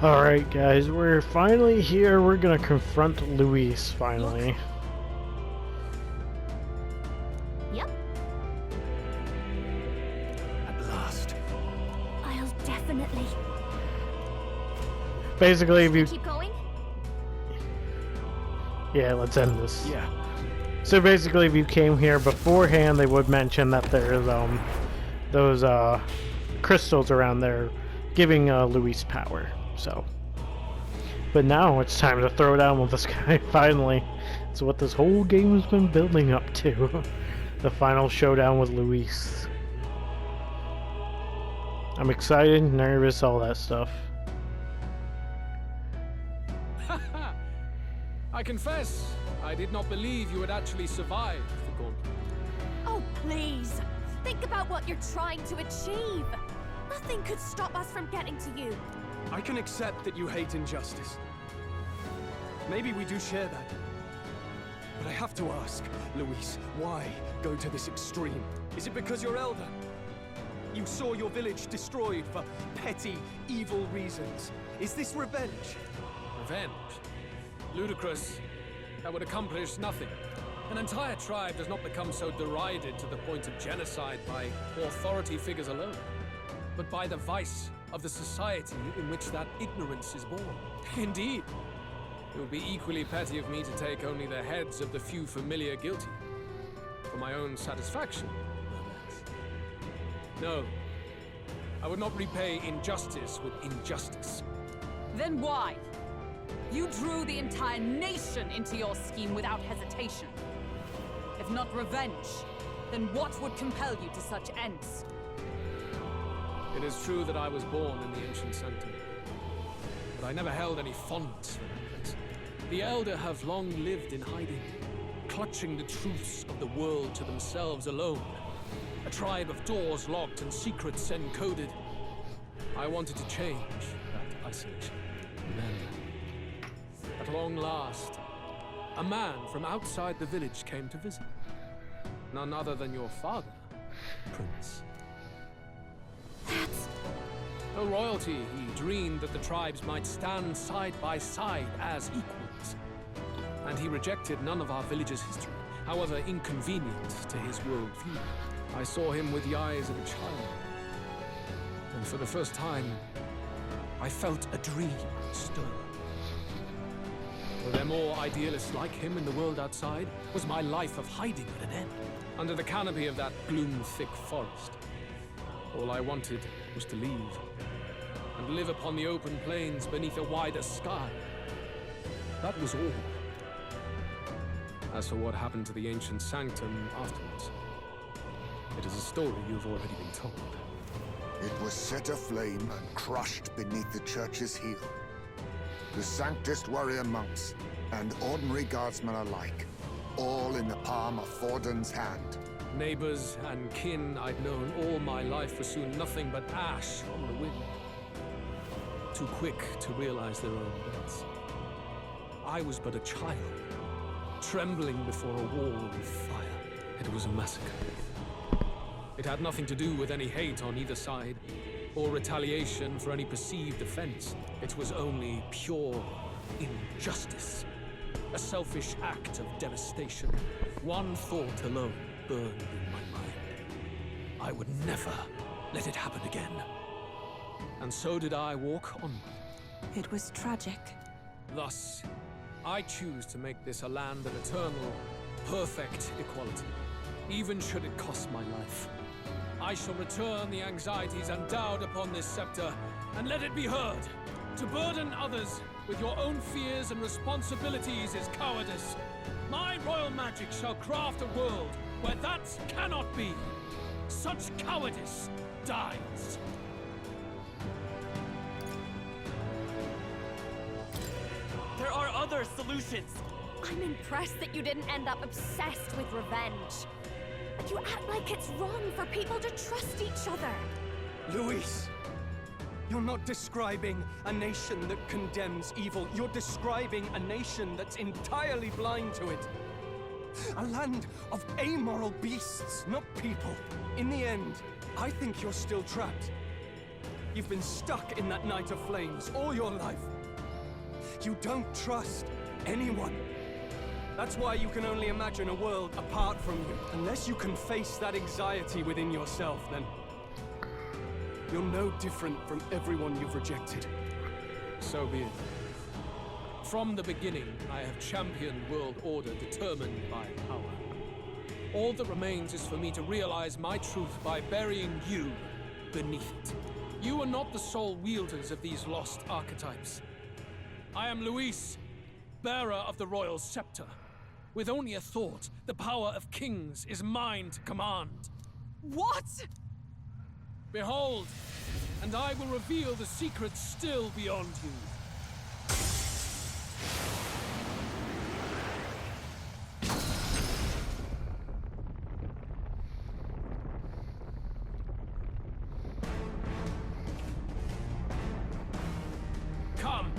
Alright guys, we're finally here. We're gonna confront Luis, finally. Yep. At last. I'll definitely. Basically, if you... Keep going? Yeah, let's end this. Yeah. So basically, if you came here beforehand, they would mention that there's, those, crystals around there giving, Luis power, so... But now it's time to throw down with this guy, finally. It's what this whole game has been building up to. The final showdown with Luis. I'm excited, nervous, all that stuff. I confess, I did not believe you would actually survive the gauntlet. Oh, please. Think about what you're trying to achieve. Nothing could stop us from getting to you. I can accept that you hate injustice. Maybe we do share that. But I have to ask, Luis, why go to this extreme? Is it because you're elder? You saw your village destroyed for petty, evil reasons. Is this revenge? Revenge? Ludicrous. That would accomplish nothing. An entire tribe does not become so derided to the point of genocide by authority figures alone, but by the vice of the society in which that ignorance is born. Indeed, it would be equally petty of me to take only the heads of the few familiar guilty, for my own satisfaction, no less. No, I would not repay injustice with injustice. Then why? You drew the entire nation into your scheme without hesitation. If not revenge, then what would compel you to such ends? It is true that I was born in the ancient sanctum, but I never held any fondness for that place. The Elder have long lived in hiding, clutching the truths of the world to themselves alone. A tribe of doors locked and secrets encoded. I wanted to change that isolation. And then, at long last, a man from outside the village came to visit. None other than your father, Prince. No royalty, he dreamed that the tribes might stand side by side as equals. And he rejected none of our village's history, however inconvenient to his worldview. I saw him with the eyes of a child. And for the first time, I felt a dream stir. Were there more idealists like him in the world outside? Was my life of hiding at an end? Under the canopy of that gloom-thick forest, all I wanted was to leave, and live upon the open plains beneath a wider sky. That was all. As for what happened to the ancient sanctum afterwards, it is a story you've already been told. It was set aflame and crushed beneath the church's heel. The sanctist warrior monks and ordinary guardsmen alike, all in the palm of Forden's hand. Neighbors and kin I'd known all my life were soon nothing but ash on the wind. Too quick to realize their own deaths. I was but a child, trembling before a wall of fire. It was a massacre. It had nothing to do with any hate on either side, or retaliation for any perceived offense. It was only pure injustice. A selfish act of devastation. One thought alone burned in my mind. I would never let it happen again. And so did I walk onward. It was tragic. Thus, I choose to make this a land of eternal, perfect equality, even should it cost my life. I shall return the anxieties endowed upon this scepter, and let it be heard. To burden others with your own fears and responsibilities is cowardice. My royal magic shall craft a world where that cannot be. Such cowardice dies. There are other solutions. I'm impressed that you didn't end up obsessed with revenge. But you act like it's wrong for people to trust each other. Luis! You're not describing a nation that condemns evil. You're describing a nation that's entirely blind to it. A land of amoral beasts, not people. In the end, I think you're still trapped. You've been stuck in that night of flames all your life. You don't trust anyone. That's why you can only imagine a world apart from you. Unless you can face that anxiety within yourself, then you're no different from everyone you've rejected. So be it. From the beginning, I have championed world order determined by power. All that remains is for me to realize my truth by burying you beneath it. You are not the sole wielders of these lost archetypes. I am Luis, bearer of the royal scepter. With only a thought, the power of kings is mine to command. What? Behold, and I will reveal the secrets still beyond you. Come,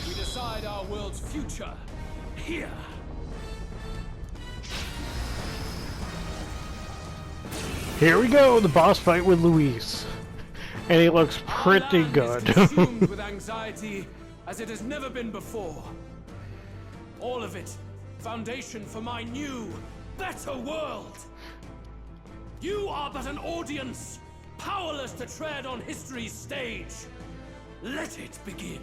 we decide our world's future here. Here we go, the boss fight with Luis. And he looks pretty Our land good. is consumed with anxiety as it has never been before. All of it, foundation for my new, better world. You are but an audience, powerless to tread on history's stage. Let it begin.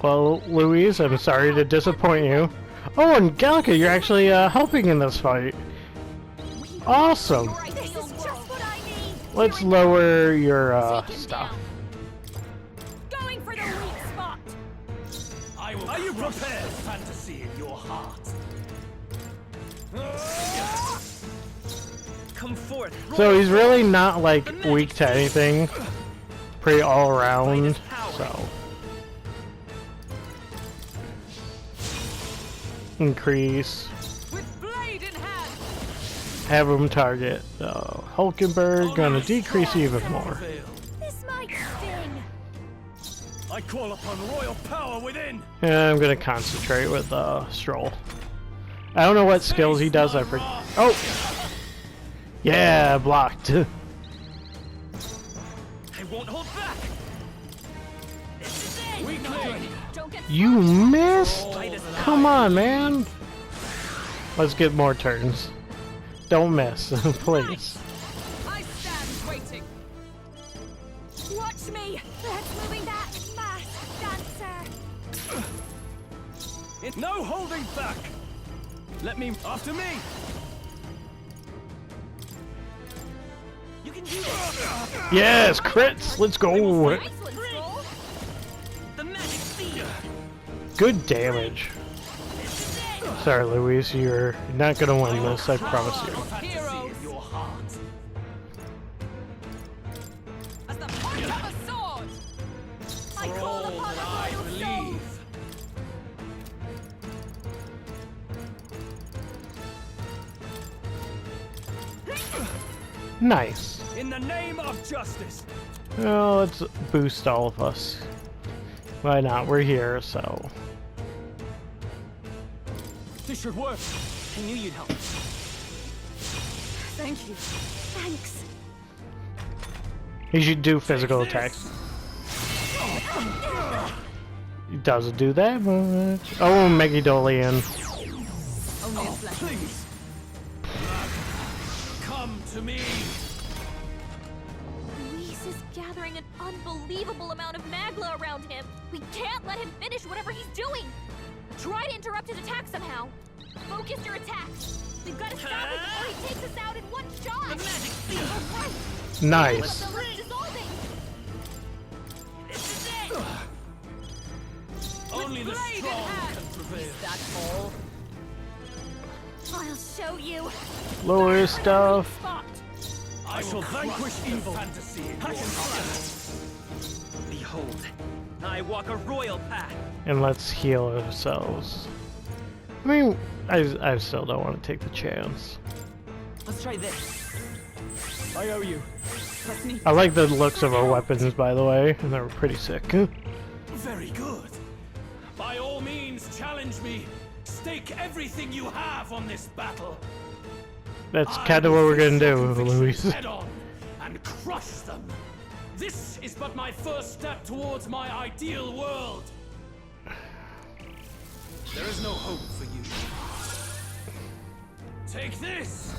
Well, Luis, I'm sorry to disappoint you. Oh, and Gallica, you're actually helping in this fight. Awesome. This is just what I need. Let's lower your Take him stuff. down. Going for the weak spot. I will. Are you crush prepared? the fantasy in your heart. Come forth. So he's really not like weak to anything. Pretty all around. So increase. With blade in hand. Have him target Hulkenberg. Gonna decrease even more. This might sting. I call upon royal power within. And I'm gonna concentrate with Stroll. I don't know what skills he does. I forget. Oh, yeah, blocked. I won't hold back. This is it. Weakling. Don't get You missed? Come on, man. Let's get more turns. Don't miss, please. I stand waiting. Watch me. Let's moving that fast, dancer. No holding back. Let me after me. You can do this. Yes, crits. Let's go. Nice one, Stroll. The magic seed. Good damage. This is it. Sorry, Luis, you're not gonna win this. I promise you. Fantasy in your heart. As the point of a sword. I For call all upon that a I royal soul. believe. Nice. In the name of justice. Well, let's boost all of us. Why not? We're here, so. This should work. I knew you'd help. Thank you. Thanks. He should do physical attacks. He doesn't do that much. Oh, Megidolian. Only a flesh. Please. Come to me. Luis is gathering an unbelievable amount of magla around him. We can't let him finish whatever he's doing. Try to interrupt his attack somehow. Focus your attacks. We've got to stop him before he takes us out in one shot. The magic seed. All right. Nice. The lift dissolving. This is it. Only the blade in strong hand. can prevail. Is that all? I'll show you. Lower his stuff. Spot. I shall vanquish evil. Fantasy in I your can fly. Behold, I walk a royal path. And let's heal ourselves. I mean, I still don't want to take the chance. Let's try this. I owe you. Trust me. I like the looks of our weapons, by the way, and they're pretty sick. Very good. By all means, challenge me. Stake everything you have on this battle. That's kind of what we're gonna do, Convictions Luis. Head on and crush them. This is but my first step towards my ideal world. There is no hope for you. Take this!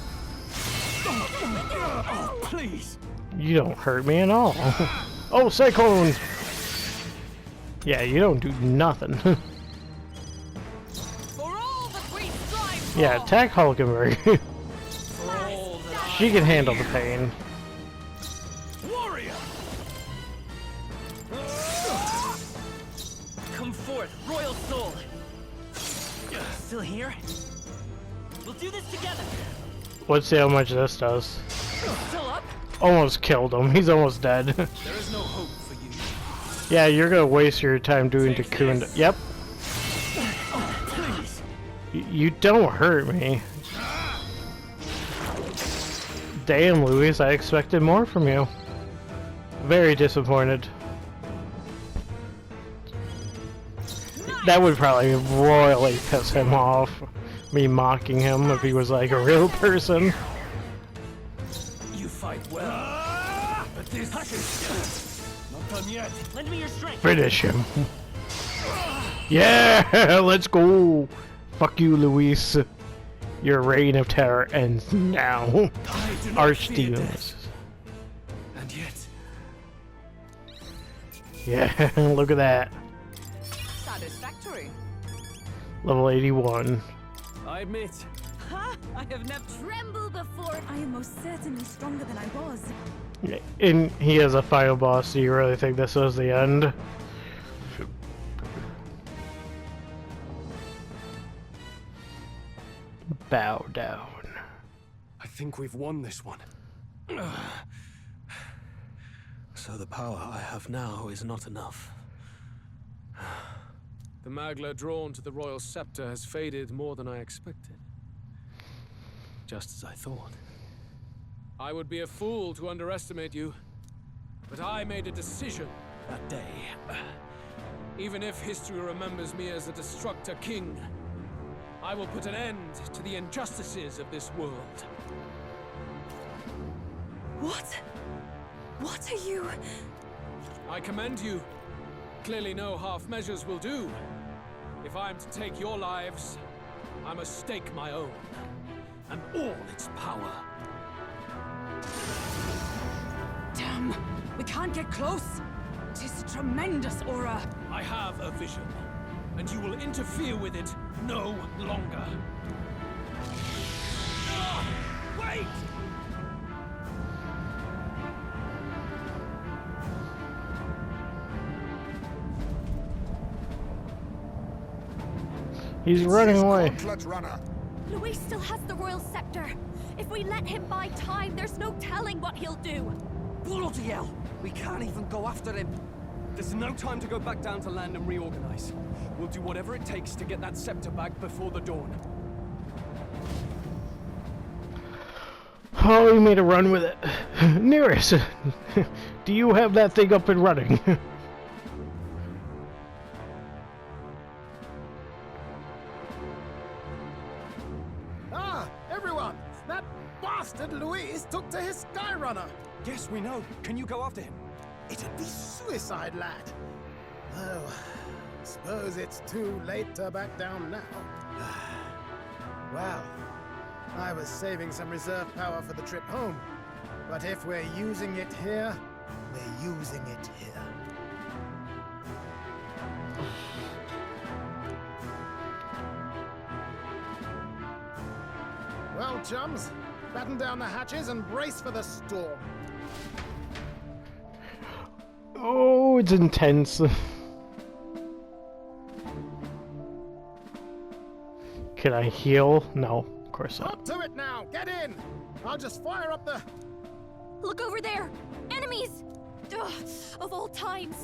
Oh, please! You don't hurt me at all. Oh, Cyclone! Yeah, you don't do nothing. For all that we strive for. Yeah, attack Hulkenberg. For all that She can handle the pain. Warrior! Come forth, royal soul! Still here? We'll do this together! Let's see how much this does. Still up? Almost killed him. He's almost dead. there is no hope for you. Yeah, you're gonna waste your time doing Cocoon. Yep. Please! You don't hurt me. Damn, Luis, I expected more from you. Very disappointed. That would probably royally piss him off. Me mocking him if he was like a real person. You fight well. But this... Not done yet. Lend me your strength. Finish him. Yeah, let's go. Fuck you, Luis. Your reign of terror ends now. I do not fear Archdemons. death. And yet... Yeah, look at that. Satisfactory. Level 81. I admit, Ha! I have never. Tremble before. I am most certainly stronger than I was. And he has a final boss. Do you really think this was the end? Bow down. I think we've won this one. So the power I have now is not enough. The Magla drawn to the royal scepter has faded more than I expected. Just as I thought. I would be a fool to underestimate you, but I made a decision that day. Even if history remembers me as the Destructor King, I will put an end to the injustices of this world. What? What are you? I commend you. Clearly no half measures will do. If I am to take your lives, I must stake my own, and all its power. Damn! We can't get close! It is a tremendous aura! I have a vision, and you will interfere with it no longer. Wait! He's running away. Gauntlet runner. Luis still has the royal scepter. If we let him buy time, there's no telling what he'll do. bloody hell! We can't even go after him. There's no time to go back down to land and reorganize. We'll do whatever it takes to get that scepter back before the dawn. Oh, he made a run with it. Nearest, do you have that thing up and running? Ah, everyone! That bastard Luis took to his Skyrunner! Yes, we know. Can you go after him? It'd be suicide, lad. Oh, suppose it's too late to back down now. Well, I was saving some reserve power for the trip home. But if we're using it here, we're using it here. Well, chums, batten down the hatches and brace for the storm. Oh, it's intense. Can I heal? No, of course not. Up to it now! Get in! I'll just fire up the... Look over there! Enemies! Ugh, of all times!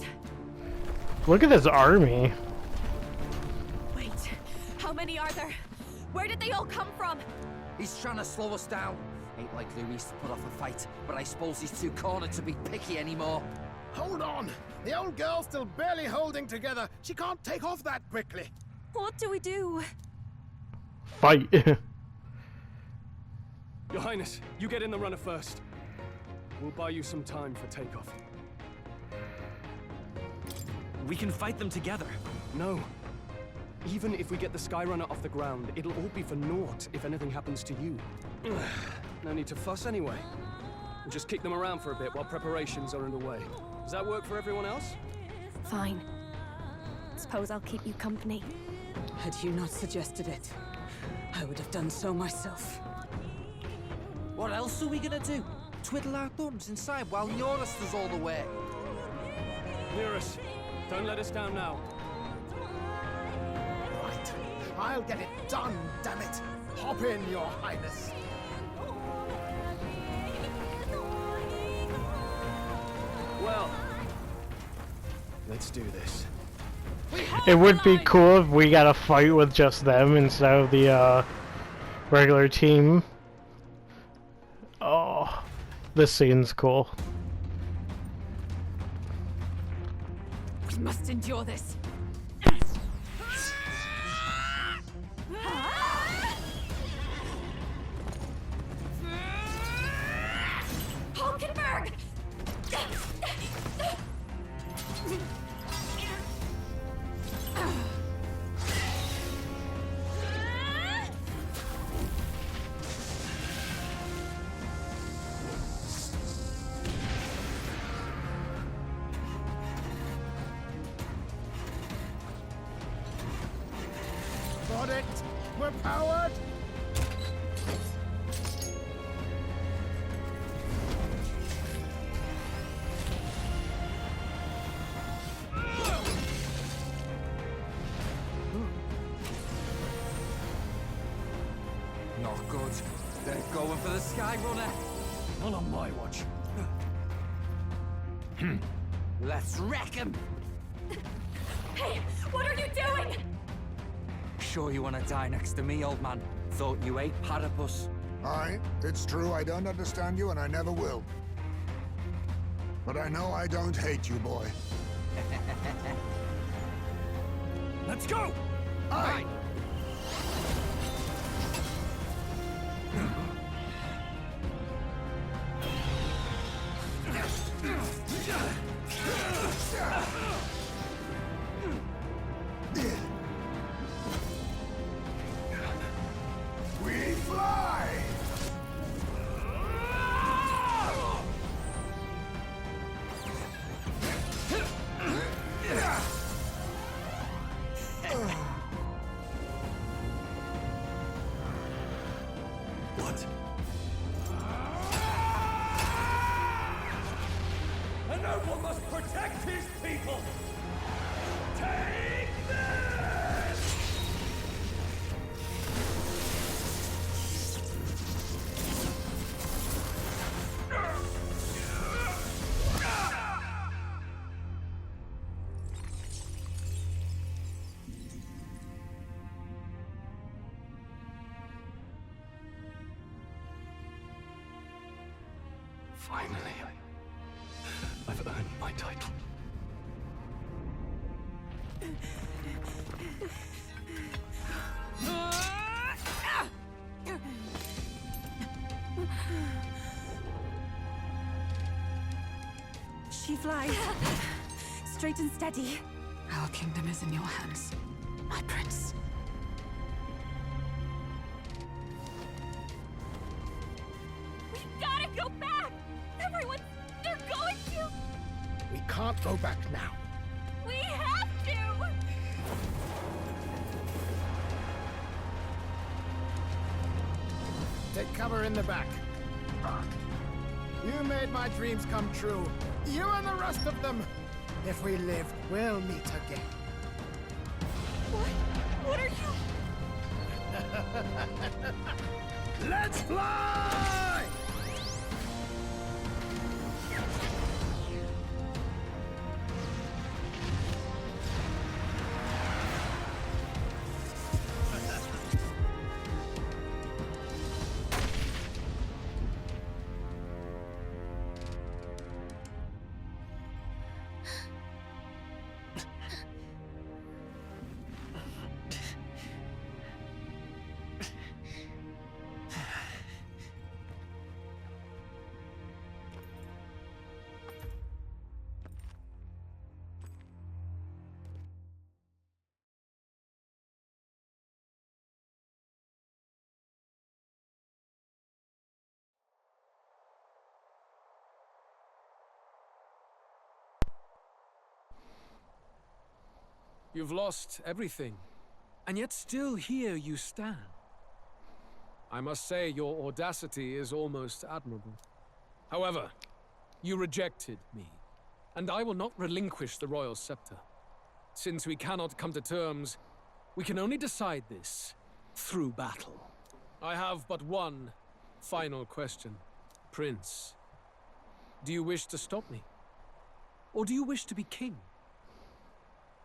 Look at this army. Wait, how many are there? Where did they all come from? He's trying to slow us down. Ain't like Luis to put off a fight, but I suppose he's too cornered to be picky anymore. Hold on! The old girl's still barely holding together. She can't take off that quickly. What do we do? Fight. Your Highness, you get in the runner first. We'll buy you some time for takeoff. We can fight them together. No. Even if we get the Skyrunner off the ground, it'll all be for naught if anything happens to you. No need to fuss anyway. We'll just kick them around for a bit while preparations are underway. Does that work for everyone else? Fine. Suppose I'll keep you company. Had you not suggested it, I would have done so myself. What else are we gonna do? Twiddle our thumbs inside while Norris does all the work? Near us. Don't let us down now. Right. I'll get it done, damn it. Hop in, Your Highness. Well, let's do this. It would be cool if we got a fight with just them instead of the regular team. Oh, this scene's cool. We must endure this. Hulkenberg! Got it. We're powered. Not good. They're going for the Skyrunner. Not on my watch. Let's wreck him. Hey, what are you doing? Sure you want to die next to me, old man? Thought you ate platypus. Aye, it's true I don't understand you and I never will. But I know I don't hate you, boy. Let's go! Aye! We fly! What? A noble must protect his people! Take this! Finally, I've earned my title. She flies. Straight and steady. Our kingdom is in your hands, my prince. We gotta go back! Everyone, they're going to! We can't go back now. We have to! Take cover in the back. You made my dreams come true. You and the rest of them. If we live, we'll meet again. What are you... Let's fly! You've lost everything, and yet still here you stand. I must say your audacity is almost admirable. However, you rejected me, and I will not relinquish the royal scepter. Since we cannot come to terms, we can only decide this through battle. I have but one final question. Prince, do you wish to stop me? Or do you wish to be king?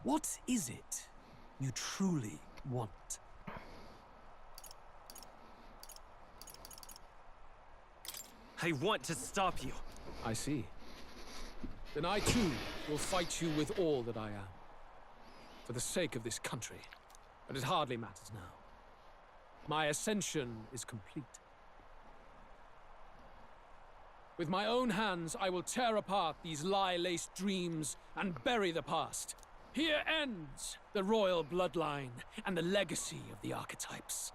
What is it you truly want? I want to stop you. I see. Then I too will fight you with all that I am. For the sake of this country. But it hardly matters now. My ascension is complete. With my own hands, I will tear apart these lie-laced dreams and bury the past. Here ends the royal bloodline and the legacy of the archetypes.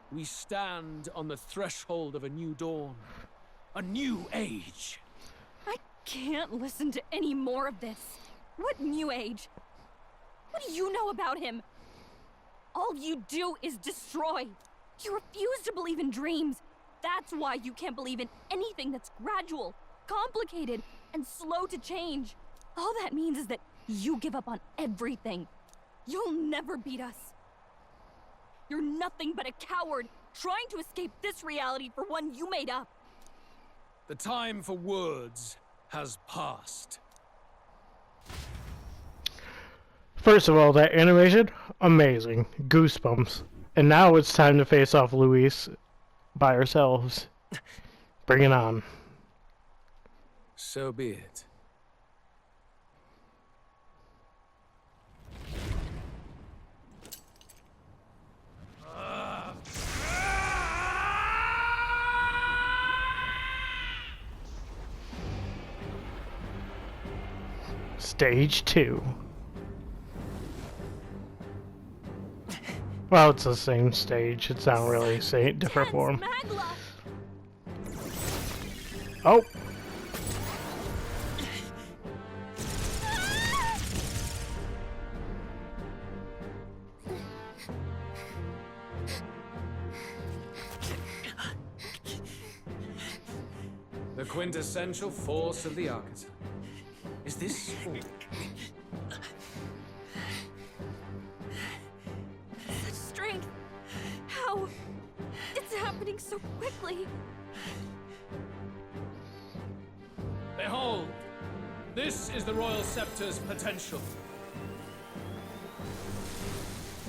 We stand on the threshold of a new dawn. A new age. I can't listen to any more of this. What new age? What do you know about him? All you do is destroy. You refuse to believe in dreams. That's why you can't believe in anything that's gradual, complicated, and slow to change. All that means is that you give up on everything. You'll never beat us. You're nothing but a coward trying to escape this reality for one you made up. The time for words has passed. First of all, that animation, amazing. Goosebumps. And now it's time to face off Luis by ourselves. Bring it on. So be it. Stage 2. Well, it's the same stage. It's not really a different form. Magla! Oh! The quintessential force of the archetype. Is this all? Such strength! How? It's happening so quickly. Behold! This is the Royal Scepter's potential.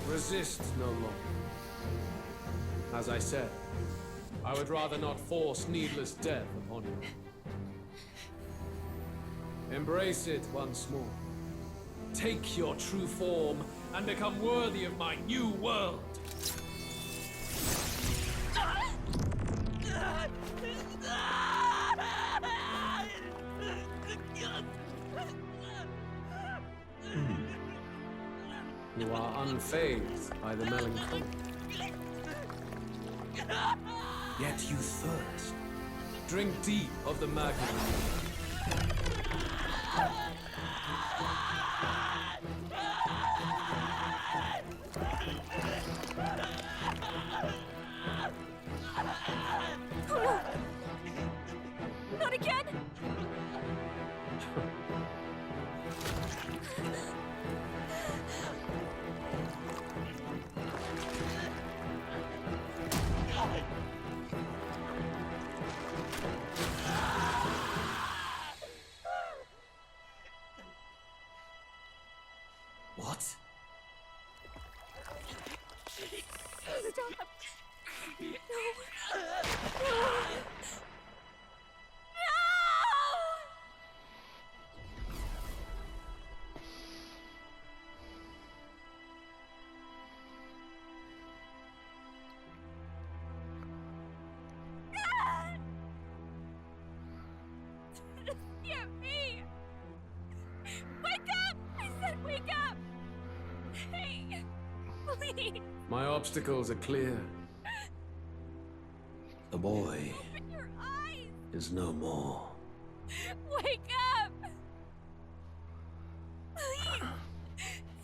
Resist no longer. As I said, I would rather not force needless death upon you. Embrace it once more. Take your true form and become worthy of my new world. You are unfazed by the melancholy. Yet you thirst. Drink deep of the magma. Oh, no. Not again! What? Stop! No! No! This can't be! Wake up! I said wake up! Hey! Please! My obstacles are clear. The boy Open your eyes! is no more. Wake up! Please!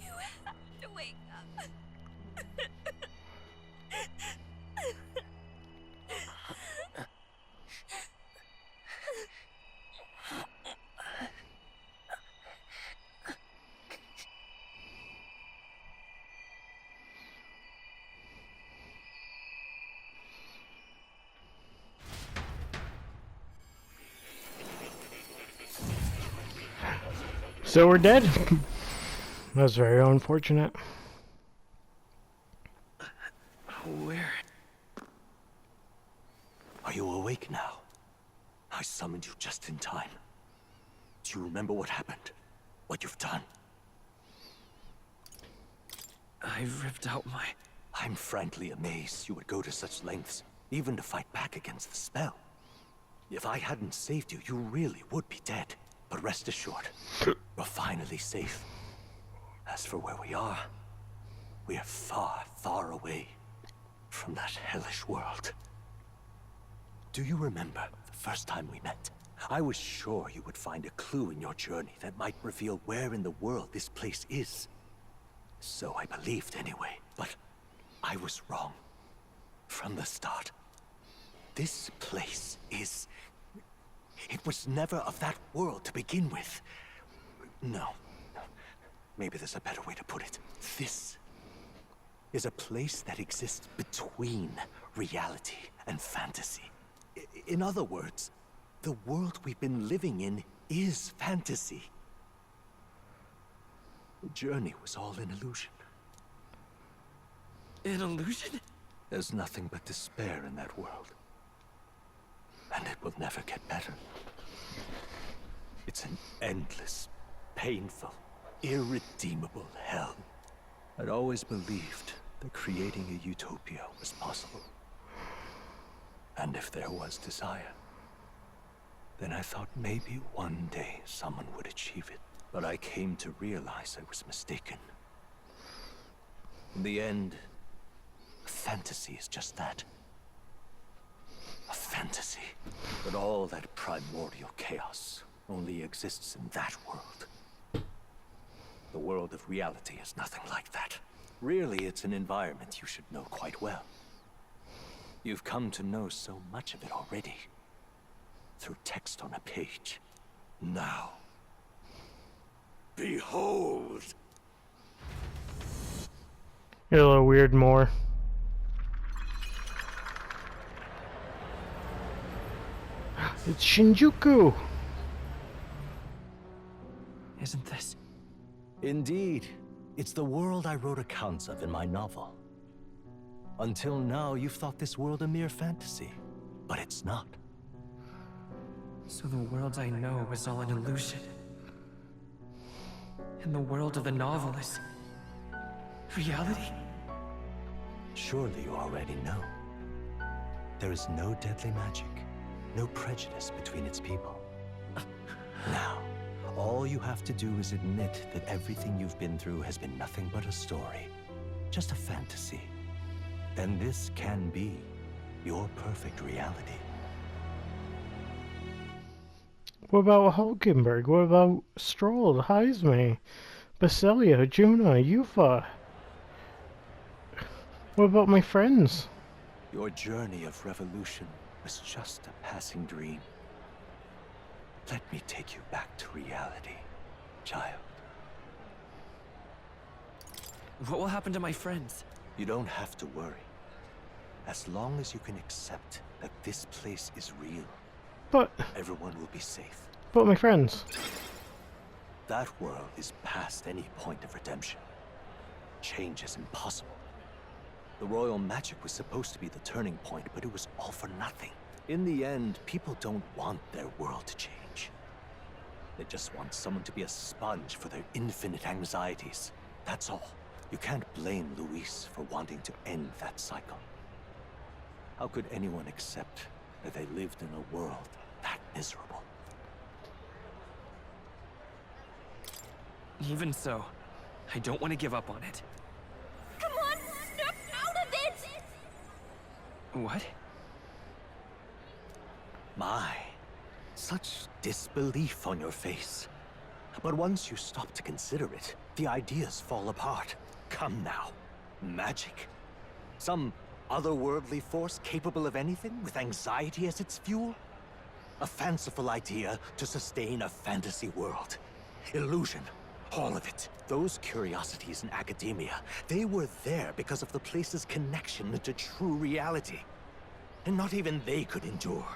You So we're dead. That's very unfortunate. Where? Are you awake now? I summoned you just in time. Do you remember what happened? What you've done? I ripped out my... I'm frankly amazed you would go to such lengths, even to fight back against the spell. If I hadn't saved you, you really would be dead. But rest assured, we're finally safe. As for where we are far, far away from that hellish world. Do you remember the first time we met? I was sure you would find a clue in your journey that might reveal where in the world this place is. So I believed anyway, but I was wrong. From the start. This place is... It was never of that world to begin with. No. Maybe there's a better way to put it. This is a place that exists between reality and fantasy. In other words, the world we've been living in is fantasy. The journey was all an illusion. An illusion? There's nothing but despair in that world. And it will never get better. It's an endless, painful, irredeemable hell. I'd always believed that creating a utopia was possible. And if there was desire, then I thought maybe one day someone would achieve it. But I came to realize I was mistaken. In the end, fantasy is just that. A fantasy. But all that primordial chaos only exists in that world. The world of reality is nothing like that. Really, it's an environment you should know quite well. You've come to know so much of it already. Through text on a page. Now, behold! You're a little weird, more. It's Shinjuku! Isn't this? Indeed. It's the world I wrote accounts of in my novel. Until now, you've thought this world a mere fantasy. But it's not. So the world I know is all an illusion. And the world of the novel is... reality? Surely you already know. There is no deadly magic, no prejudice between its people. Now, all you have to do is admit that everything you've been through has been nothing but a story. Just a fantasy. Then this can be your perfect reality. What about Hulkenberg? What about Stroll, Heisme, Basilia, Juna, Yufa? What about my friends? Your journey of revolution was just a passing dream. Let me take you back to reality, child. What will happen to my friends? You don't have to worry. As long as you can accept that this place is real, But everyone will be safe. my friends. That world is past any point of redemption. Change is impossible. The royal magic was supposed to be the turning point, but it was all for nothing. In the end, people don't want their world to change. They just want someone to be a sponge for their infinite anxieties. That's all. You can't blame Luis for wanting to end that cycle. How could anyone accept that they lived in a world that miserable? Even so, I don't want to give up on it. Come on, snap out of it! What? My, such disbelief on your face. But once you stop to consider it, the ideas fall apart. Come now. Magic? Some otherworldly force capable of anything with anxiety as its fuel? A fanciful idea to sustain a fantasy world. Illusion. All of it. Those curiosities in academia, they were there because of the place's connection to true reality. And not even they could endure.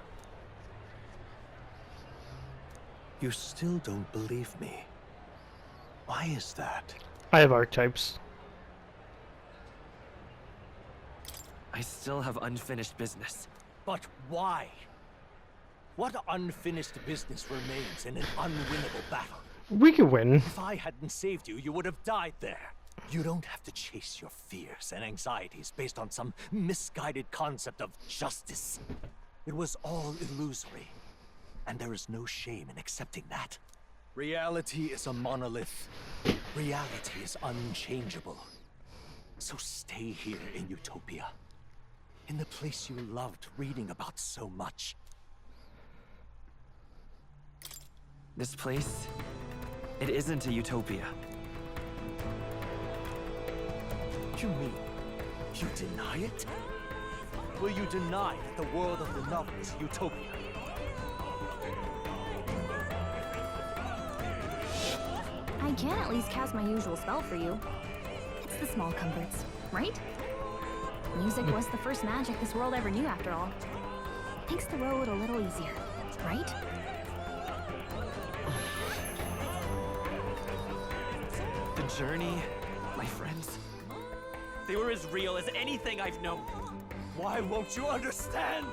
You still don't believe me. Why is that? I have archetypes. I still have unfinished business. But why? What unfinished business remains in an unwinnable battle? We could win. If I hadn't saved you, you would have died there. You don't have to chase your fears and anxieties based on some misguided concept of justice. It was all illusory, and there is no shame in accepting that. Reality is a monolith. Reality is unchangeable. So stay here in Utopia, in the place you loved reading about so much. This place, it isn't a utopia. You mean you deny it? Will you deny that the world of the novel is utopia? I can at least cast my usual spell for you. It's the small comforts, right? Music was the first magic this world ever knew, after all. Makes the road a little easier, right? The journey, my friends, they were as real as anything I've known. Why won't you understand?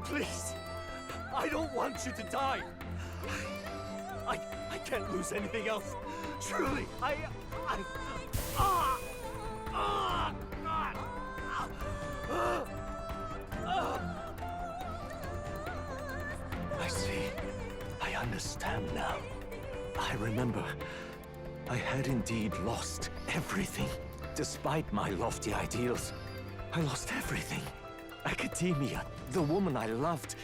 Please, I don't want you to die. I can't lose anything else. Truly, I see. I understand now. I remember. I had indeed lost everything. Despite my lofty ideals, I lost everything. Academia, the woman I loved,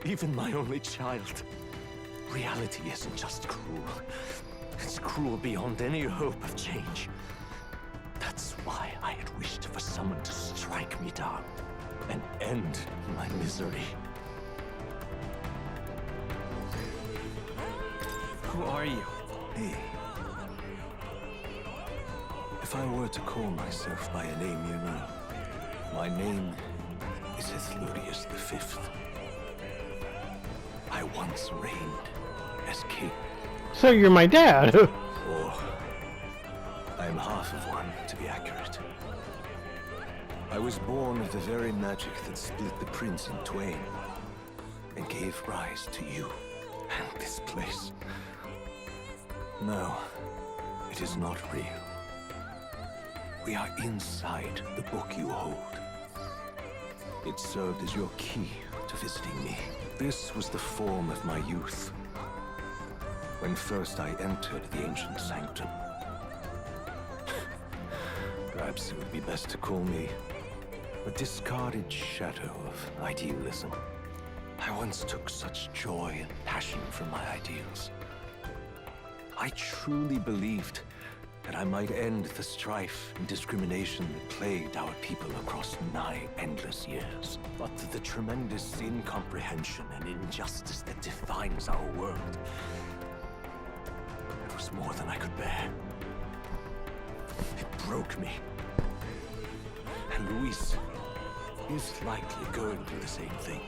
even my only child. Reality isn't just cruel. It's cruel beyond any hope of change. That's why I had wished for someone to strike me down and end my misery. Who are you? Me. If I were to call myself by a name you know, my name is Ithludius V. I once reigned as king. So you're my dad. Or I'm half of one, to be accurate. I was born of the very magic that split the prince in twain and gave rise to you and this place. No, it is not real. We are inside the book you hold. It served as your key to visiting me. This was the form of my youth, when first I entered the ancient sanctum. Perhaps it would be best to call me a discarded shadow of idealism. I once took such joy and passion from my ideals. I truly believed that I might end the strife and discrimination that plagued our people across 9 endless years. But the tremendous incomprehension and injustice that defines our world, it was more than I could bear. It broke me. And Luis is likely going through the same thing.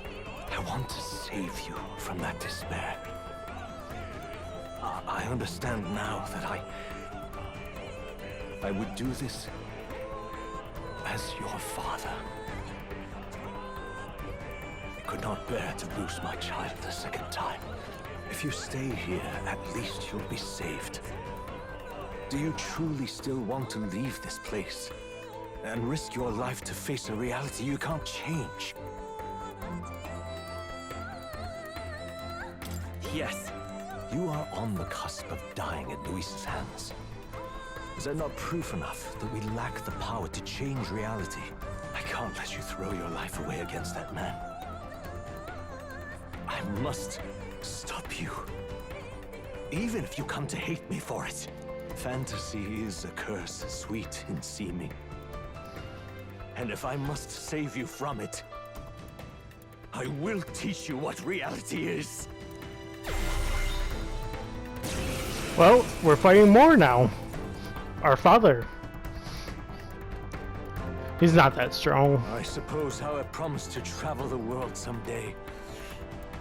I want to save you from that despair. I understand now that I would do this as your father. I could not bear to lose my child a second time. If you stay here, at least you'll be saved. Do you truly still want to leave this place and risk your life to face a reality you can't change? Yes. You are on the cusp of dying at Luis's hands. Is that not proof enough that we lack the power to change reality? I can't let you throw your life away against that man. I must stop you. Even if you come to hate me for it. Fantasy is a curse, sweet in seeming. And if I must save you from it, I will teach you what reality is. Well, we're fighting more now. Our father. He's not that strong. I suppose how I promised to travel the world someday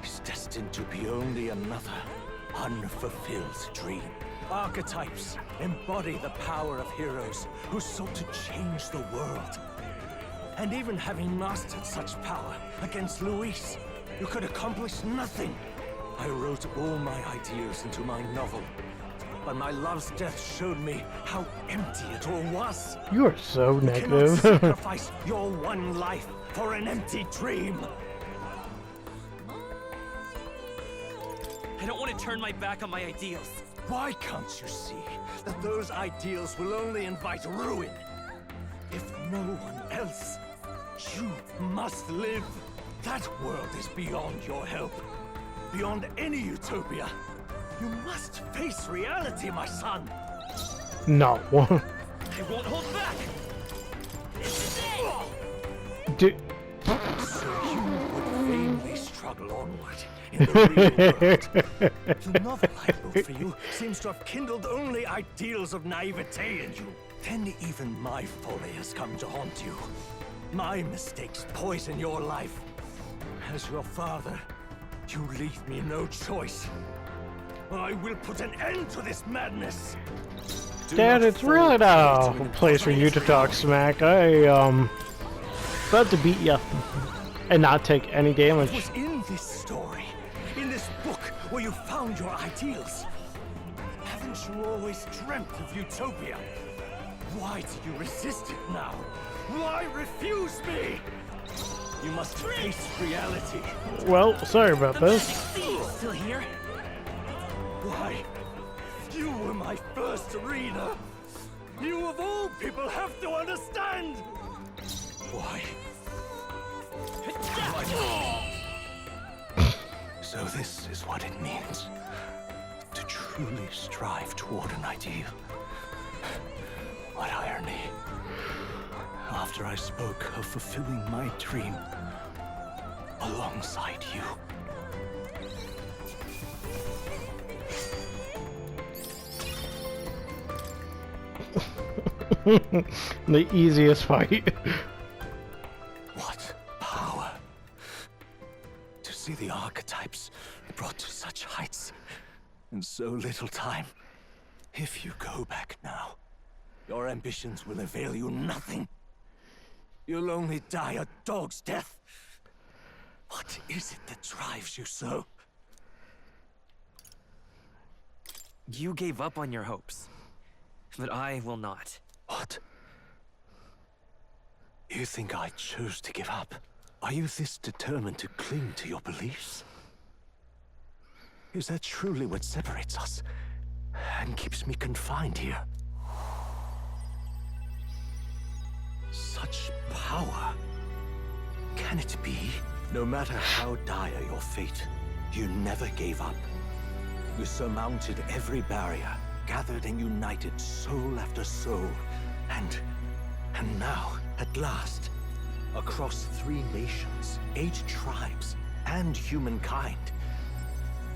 is destined to be only another unfulfilled dream. Archetypes embody the power of heroes who sought to change the world. And even having mastered such power against Luis, you could accomplish nothing. I wrote all my ideals into my novel, but my love's death showed me how empty it all was. You are so You cannot negative. sacrifice your one life for an empty dream. I don't want to turn my back on my ideals. Why can't you see that those ideals will only invite ruin? If no one else, you must live. That world is beyond your help. Beyond any utopia. You must face reality, my son. No. I won't hold back. Dude. So you would vainly struggle onward in the real world. The novel I wrote for you seems to have kindled only ideals of naivete in you. Then even my folly has come to haunt you. My mistakes poison your life. As your father, you leave me no choice. I will put an end to this madness. Dad, it's really not a place for you to talk smack. About to beat you and not take any It damage. was in this story, in this book, where you found your ideals. Haven't you always dreamt of utopia? Why do you resist it now? Why refuse me? You must face reality. Well, sorry about this. Still here? Why? You were my first arena. You of all people have to understand. Why? So this is what it means to truly strive toward an ideal. What irony. After I spoke of fulfilling my dream alongside you. The easiest fight. What power! To see the archetypes brought to such heights in so little time. If you go back now, your ambitions will avail you nothing. You'll only die a dog's death. What is it that drives you so? You gave up on your hopes, but I will not. What? You think I chose to give up? Are you this determined to cling to your beliefs? Is that truly what separates us and keeps me confined here? Such power. Can it be? No matter how dire your fate, you never gave up. You surmounted every barrier, gathered and united soul after soul, and now, at last, across 3 nations, 8 tribes, and humankind.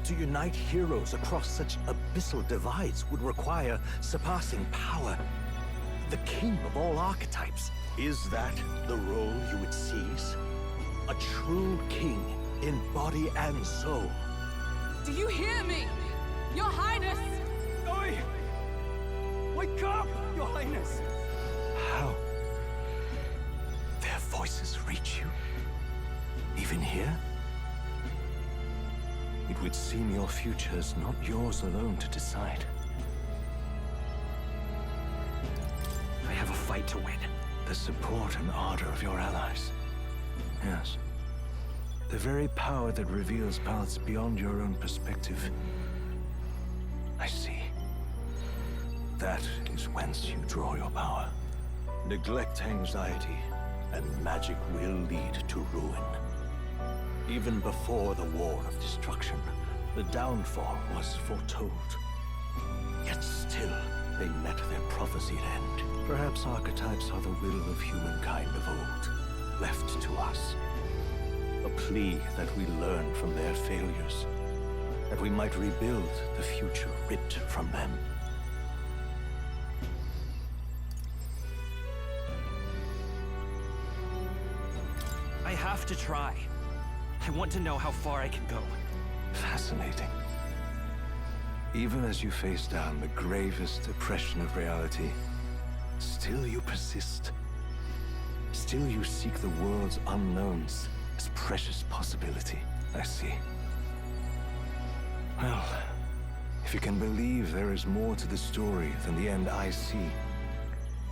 To unite heroes across such abyssal divides would require surpassing power. The king of all archetypes. Is that the role you would seize? A true king in body and soul. Do you hear me? Your Highness! Oi! Wake up, Your Highness! How? Their voices reach you? Even here? It would seem your future is not yours alone to decide. I have a fight to win. The support and ardor of your allies. Yes. The very power that reveals paths beyond your own perspective. I see. That is whence you draw your power. Neglect anxiety, and magic will lead to ruin. Even before the War of Destruction, the downfall was foretold. Yet still, they met their prophesied end. Perhaps archetypes are the will of humankind of old, left to us. A plea that we learn from their failures, that we might rebuild the future ripped from them. I have to try. I want to know how far I can go. Fascinating. Even as you face down the gravest oppression of reality, still you persist. Still you seek the world's unknowns as precious possibility. I see. Well, if you can believe there is more to the story than the end I see,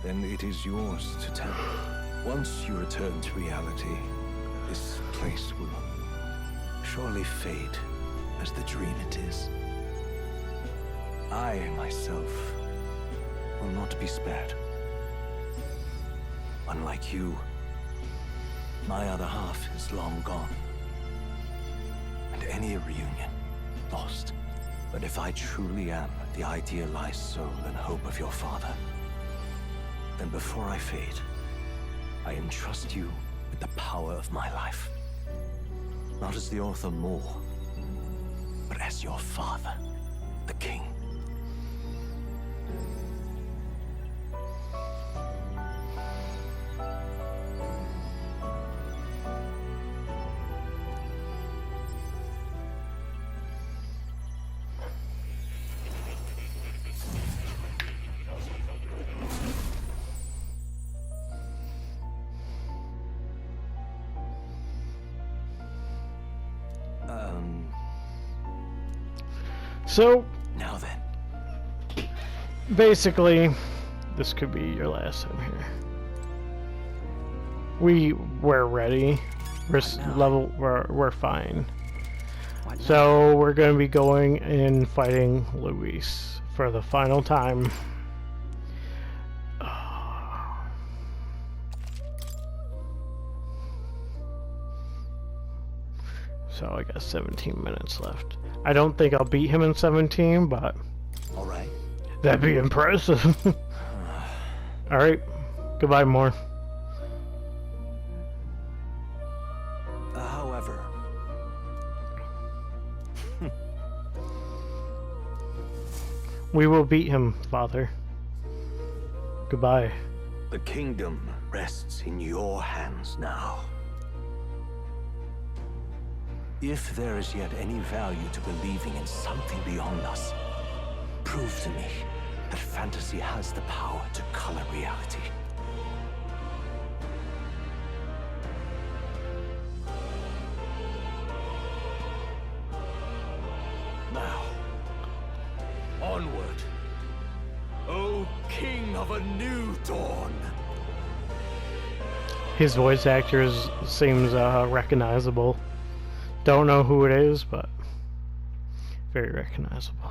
then it is yours to tell. Once you return to reality, this place will surely fade as the dream it is. I, myself, will not be spared. Unlike you, my other half is long gone. And any reunion, lost. But if I truly am the idealized soul and hope of your father, then before I fade, I entrust you with the power of my life. Not as the author more, but as your father, the king. So, Now then. basically, this could be your last time here. We're ready. We're fine. So we're going to be going and fighting Luis for the final time. So I got 17 minutes left. I don't think I'll beat him in 17, but All right. that'd be impressive. Alright, goodbye, Moore. However, We will beat him, Father. Goodbye. the kingdom rests in your hands now. If there is yet any value to believing in something beyond us, prove to me that fantasy has the power to color reality. Now, onward, O King of a new dawn! His voice actor seems recognizable. Don't know who it is, but very recognizable.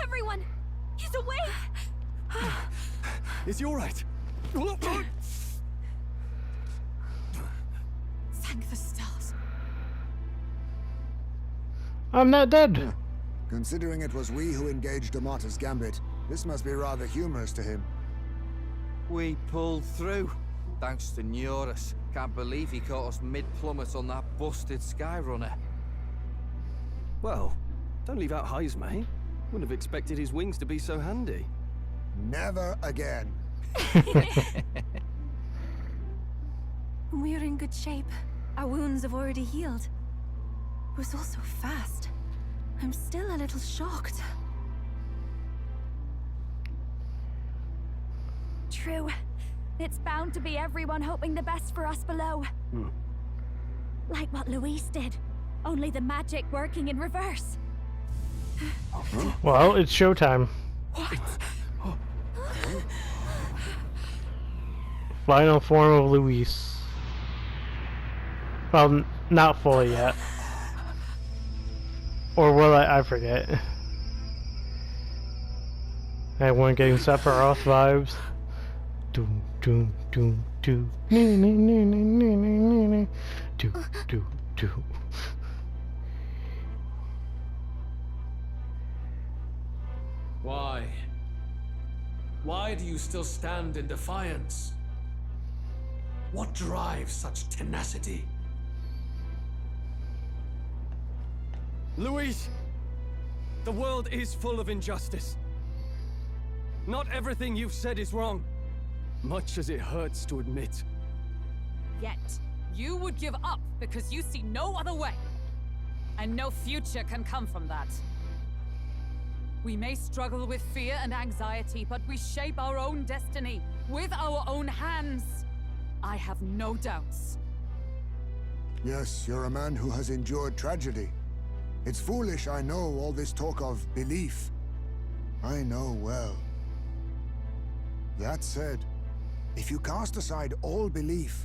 Everyone! He's awake! Is he all right? Thank the stars. I'm not dead. Considering it was we who engaged Amata's gambit, this must be rather humorous to him. We pulled through. Thanks to Neurus. Can't believe he caught us mid-plummet on that busted Skyrunner. Well, don't leave out Heis, mate. Wouldn't have expected his wings to be so handy. Never again. We're in good shape. Our wounds have already healed. It was all so fast. I'm still a little shocked. True. It's bound to be everyone hoping the best for us below. Like what Luis did. Only the magic working in reverse. Well, it's showtime. What? Final form of Luis. Well, not fully yet. Or will I forget. Everyone getting Sephiroth vibes. Doom, doom, doom, doom. Doom, doom, doom. Why? Why do you still stand in defiance? What drives such tenacity? Luis! The world is full of injustice. Not everything you've said is wrong, much as it hurts to admit. Yet, you would give up because you see no other way. And no future can come from that. We may struggle with fear and anxiety, but we shape our own destiny with our own hands. I have no doubts. Yes, you're a man who has endured tragedy. It's foolish, I know, all this talk of belief. I know well. That said, if you cast aside all belief,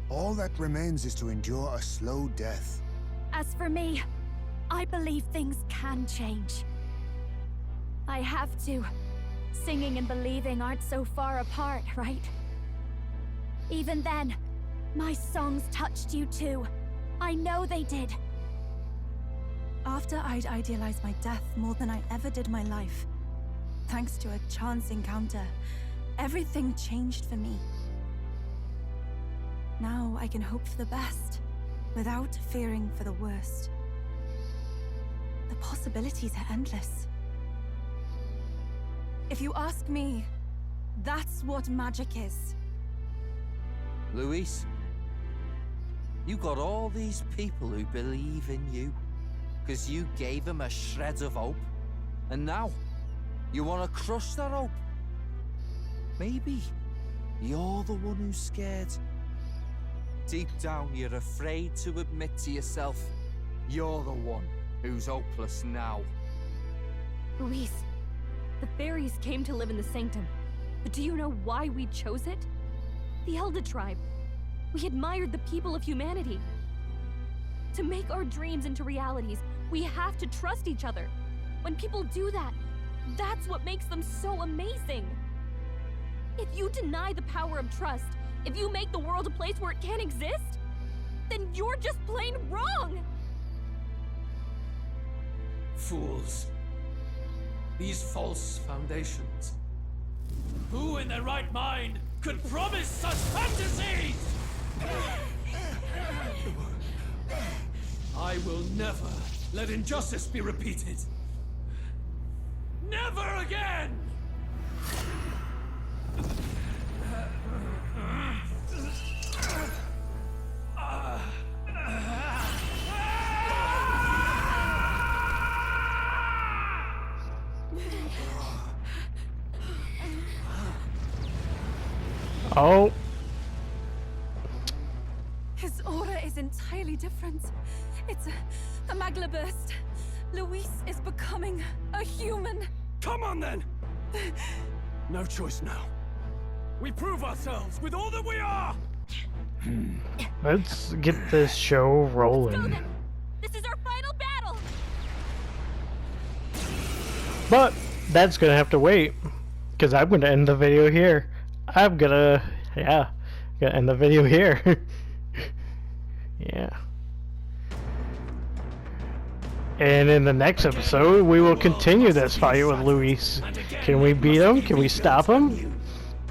all that remains is to endure a slow death. As for me, I believe things can change. I have to. Singing and believing aren't so far apart, right? Even then, my songs touched you too. I know they did. After I'd idealized my death more than I ever did my life, thanks to a chance encounter, everything changed for me. Now I can hope for the best, without fearing for the worst. The possibilities are endless. If you ask me, that's what magic is. Luis, you got all these people who believe in you, because you gave them a shred of hope, and now you want to crush their hope. Maybe you're the one who's scared. Deep down, you're afraid to admit to yourself you're the one who's hopeless now. Luis, the fairies came to live in the Sanctum. But do you know why we chose it? The Elder Tribe. We admired the people of humanity. To make our dreams into realities, we have to trust each other. When people do that, that's what makes them so amazing. If you deny the power of trust, if you make the world a place where it can't exist, then you're just plain wrong! Fools. These false foundations. Who in their right mind could promise such fantasies? I will never let injustice be repeated. Never again! Oh. His aura is entirely different. It's a magla burst. Luis is becoming a human. Come on then! No choice now. We prove ourselves with all that we are! Let's get this show Let's go rolling. then! This is our final battle! But that's gonna have to wait, because I'm gonna end the video here. Gonna end the video here. Yeah. And in the next episode, we will continue this fight with Luis. Can we beat him? Can we stop him?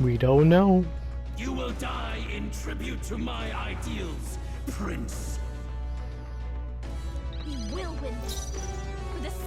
We don't know. You will die in tribute to my ideals, Prince. We will win this.